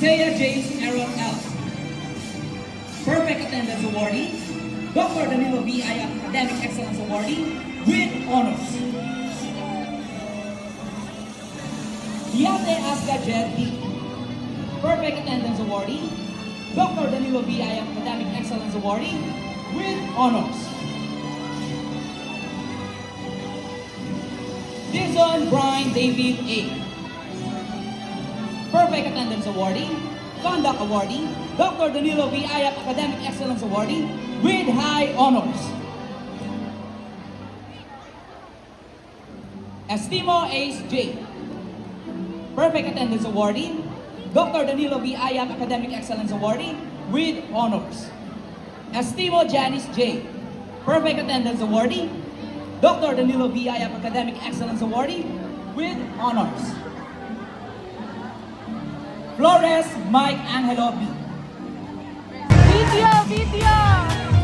Zaya James Aaron L. Perfect Attendance Awardee, Dr. Danilo V.I. Academic Excellence Awardee with honors. Diate Asga Jed D. Perfect Attendance Awardee, Dr. Danilo V.I. Academic Excellence Awardee with honors. Dizon Brian David A. Perfect Attendance Awardee, Conduct Awardee, Dr. Danilo V. Ayak Academic Excellence Awardee with high honors. Estimo Ace J. Perfect Attendance Awardee, Dr. Danilo V. Ayak Academic Excellence Awardee with honors. Estimo Janice J. Perfect Attendance Awardee, Dr. Danilo V. Ayak Academic Excellence Awardee with honors. Flores Mike Angelo B. Video!